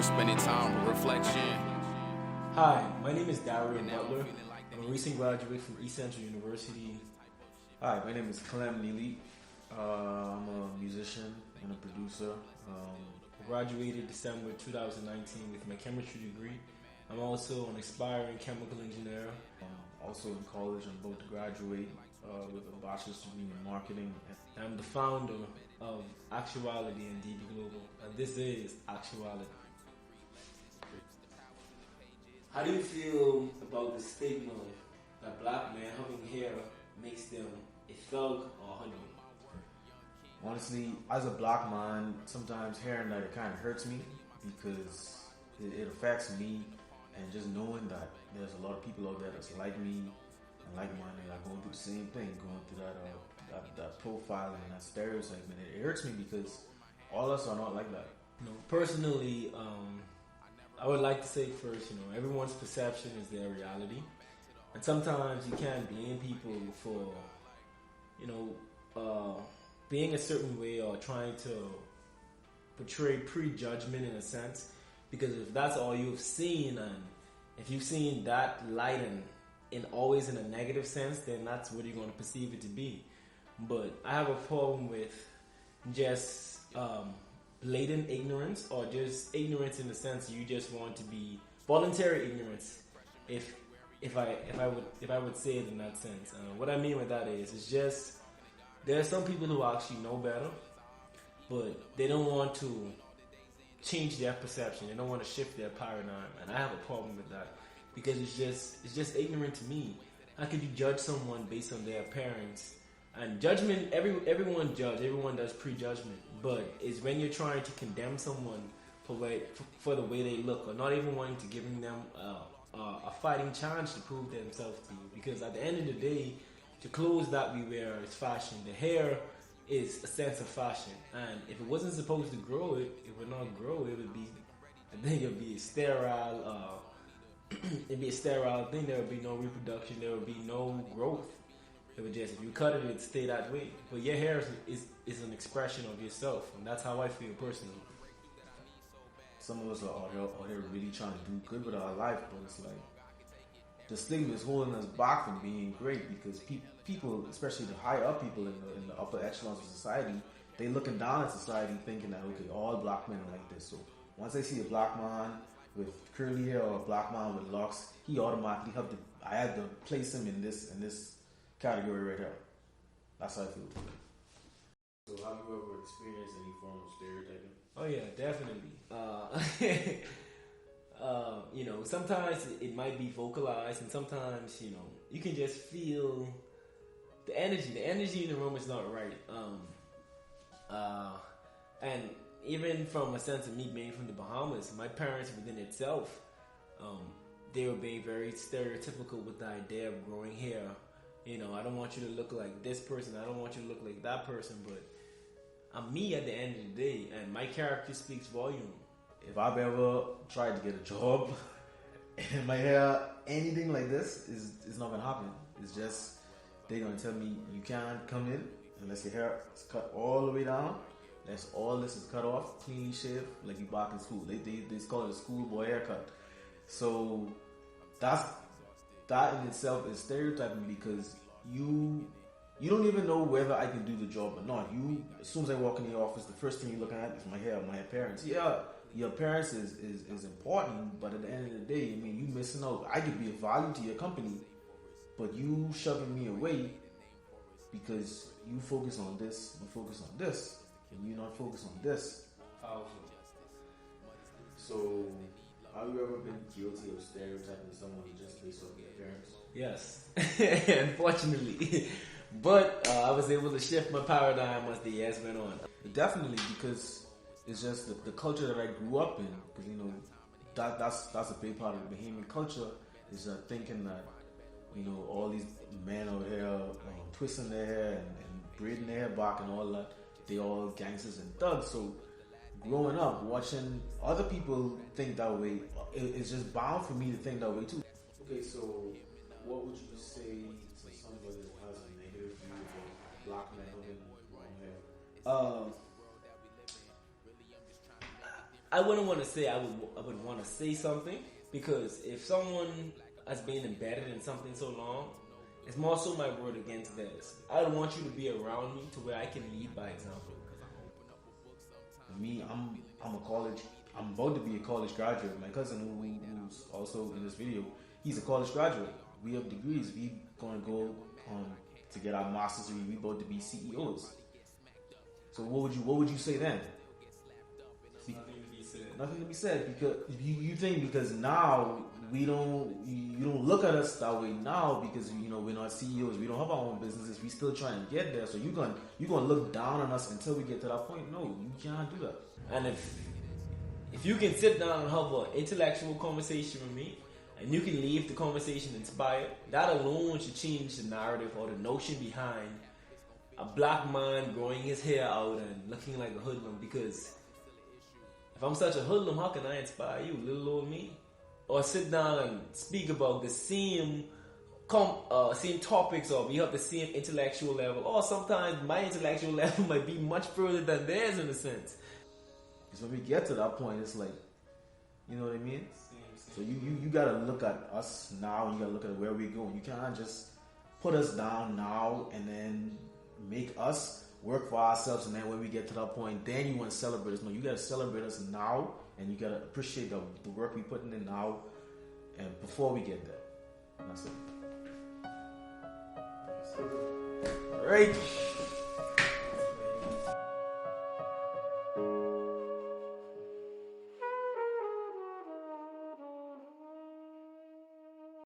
spending time with reflection. Hi, my name is Darian Butler. I'm a recent graduate from East Central University. Hi, my name is Clem Neely. I'm a musician and a producer. I graduated December 2019 with my chemistry degree. I'm also an aspiring chemical engineer. Also in college, I'm about to graduate with a bachelor's degree in marketing. I'm the founder of Actuality and DB Global, and this is Actuality. How do you feel about the stigma that black men having hair makes them a thug or a hoodlum? Honestly, as a black man, sometimes hearing that it kind of hurts me because it affects me, and just knowing that there's a lot of people out there that's like me and like-minded, are going through the same thing, going through that profile and that stereotype, and it hurts me because all of us are not like that. Personally, I would like to say first, everyone's perception is their reality, and sometimes you can't blame people for, being a certain way or trying to portray prejudgment in a sense, because if that's all you've seen, and if you've seen that light in always in a negative sense, then that's what you're going to perceive it to be. But I have a problem with just blatant ignorance, or just ignorance in the sense you just want to be voluntary ignorance. If I would say it in that sense, what I mean with that is, it's just there are some people who actually know better, but they don't want to change their perception. They don't want to shift their paradigm, and I have a problem with that because it's just ignorant to me. How could you judge someone based on their appearance? And judgment, everyone does prejudgment, but it's when you're trying to condemn someone for the way they look, or not even wanting to giving them a fighting challenge to prove themselves to you. Because at the end of the day, the clothes that we wear is fashion. The hair is a sense of fashion, and if it wasn't supposed to grow, it would not grow. It would be, I think, it would be a sterile. It'd be a sterile thing. There would be no reproduction. There would be no growth. It would just, if you cut it, it'd stay that way. But your hair is an expression of yourself, and that's how I feel personally. Some of us are out here really trying to do good with our life, but it's like the stigma is holding us back from being great, because people, especially the higher up people in the upper echelons of society, they looking down at society thinking that, okay, all black men are like this. So once they see a black man with curly hair or a black man with locks, he automatically I had to place him in this category right here. That's how I feel. So have you ever experienced any form of stereotyping? Oh yeah, definitely. Sometimes it might be vocalized, and sometimes, you can just feel the energy. The energy in the room is not right. And even from a sense of me being from the Bahamas, my parents within itself, they were being very stereotypical with the idea of growing hair. I don't want you to look like this person. I don't want you to look like that person, but I'm me at the end of the day, and my character speaks volume. If I've ever tried to get a job and my hair anything like this, is not gonna happen. It's just they're gonna tell me you can't come in unless your hair is cut all the way down. That's all this is cut off, clean shave, like you back in school. They call it a schoolboy haircut. So that in itself is stereotyping, because you don't even know whether I can do the job or not. As soon as I walk in the office, the first thing you're looking at is my hair, my appearance. Yeah, your appearance is important, but at the end of the day, you missing out. I could be of value to your company, but you shoving me away because you focus on this, you focus on this, and you not focus on this. Powerful. So, have you ever been guilty of stereotyping someone just based on their appearance? Yes, unfortunately. But I was able to shift my paradigm as the years went on. Definitely, because it's just the culture that I grew up in. Because that's a big part of the Bahamian culture, is thinking that all these men out here twisting their hair and braiding their hair back and all that, they all gangsters and thugs. So growing up, watching other people think that way, it's just bound for me to think that way too. Okay, so what would you say to somebody that has a negative view of black men having long hair? I wouldn't want to say I would want to say something, because if someone has been embedded in something so long, it's more so my word against theirs. I don't want you to be around me to where I can lead by example. Me, I'm about to be a college graduate. My cousin, who's also in this video, he's a college graduate. We have degrees. We gonna go to get our master's degree. We about to be CEOs. So what would you say then? Nothing to be said, because you think because now you don't look at us that way now, because we're not CEOs, we don't have our own businesses, we still trying to get there. So you're gonna look down on us until we get to that point. No, you can't do that. And if you can sit down and have an intellectual conversation with me, and you can leave the conversation inspired, that alone should change the narrative or the notion behind a black man growing his hair out and looking like a hoodlum. Because if I'm such a hoodlum, how can I inspire you, little old me? Or sit down and speak about the same topics, or we have the same intellectual level, or sometimes my intellectual level might be much further than theirs in a sense. Because when we get to that point, it's like, you know what I mean? So you gotta look at us now, and you gotta look at where we're going. You can't just put us down now and then make us work for ourselves, and then when we get to that point, then you want to celebrate us. No, you gotta celebrate us now, and you gotta appreciate the work we putting in now, and before we get there. That's it. All right.